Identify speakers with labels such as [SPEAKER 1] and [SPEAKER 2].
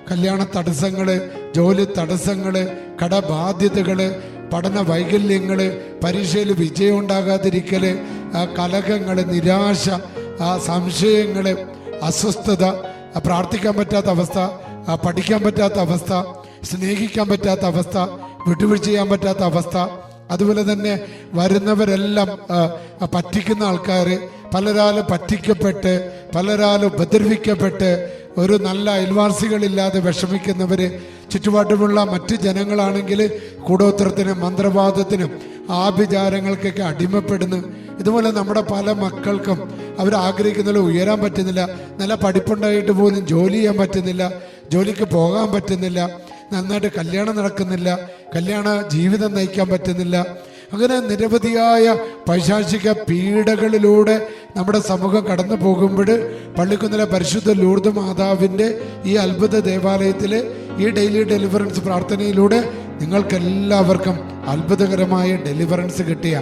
[SPEAKER 1] കല്യാണ തടസ്സങ്ങൾ, ജോലി തടസ്സങ്ങൾ, കടബാധ്യതകൾ, പഠന വൈകല്യങ്ങൾ, പരീക്ഷയിൽ വിജയം ഉണ്ടാകാതിരിക്കൽ, കലഹങ്ങൾ, നിരാശ, സംശയങ്ങൾ, അസ്വസ്ഥത, പ്രാർത്ഥിക്കാൻ പറ്റാത്ത അവസ്ഥ, പഠിക്കാൻ പറ്റാത്ത അവസ്ഥ, സ്നേഹിക്കാൻ പറ്റാത്ത അവസ്ഥ, വിട്ടുവീഴ്ച ചെയ്യാൻ പറ്റാത്ത അവസ്ഥ. അതുപോലെ തന്നെ വരുന്നവരെല്ലാം പറ്റിക്കുന്ന ആൾക്കാർ, പലരാലും പറ്റിക്കപ്പെട്ട്, പലരാലും ഉപദ്രവിക്കപ്പെട്ട്, ഒരു നല്ല അയൽവാസികളില്ലാതെ വിഷമിക്കുന്നവർ, ചുറ്റുപാടുമുള്ള മറ്റ് ജനങ്ങളാണെങ്കിൽ കൂടോത്രത്തിനും മന്ത്രവാദത്തിനും ആഭിചാരങ്ങൾക്കൊക്കെ അടിമപ്പെടുന്നു. ഇതുപോലെ നമ്മുടെ പല മക്കൾക്കും അവരാഗ്രഹിക്കുന്നതിൽ ഉയരാൻ പറ്റുന്നില്ല. നല്ല പഠിപ്പുണ്ടായിട്ട് പോലും ജോലി ചെയ്യാൻ പറ്റുന്നില്ല, ജോലിക്ക് പോകാൻ പറ്റുന്നില്ല, നന്നായിട്ട് കല്യാണം നടക്കുന്നില്ല, കല്യാണ ജീവിതം നയിക്കാൻ പറ്റുന്നില്ല. അങ്ങനെ നിരവധിയായ പൈശാചിക പീഡകളിലൂടെ നമ്മുടെ സമൂഹം കടന്നു പോകുമ്പോൾ പള്ളിക്കുന്നിലെ പരിശുദ്ധ ലൂർദ് മാതാവിൻ്റെ ഈ അത്ഭുത ദേവാലയത്തിൽ ഈ ഡെയിലി ഡെലിവറൻസ് പ്രാർത്ഥനയിലൂടെ നിങ്ങൾക്കെല്ലാവർക്കും അത്ഭുതകരമായ ഡെലിവറൻസ് കിട്ടിയ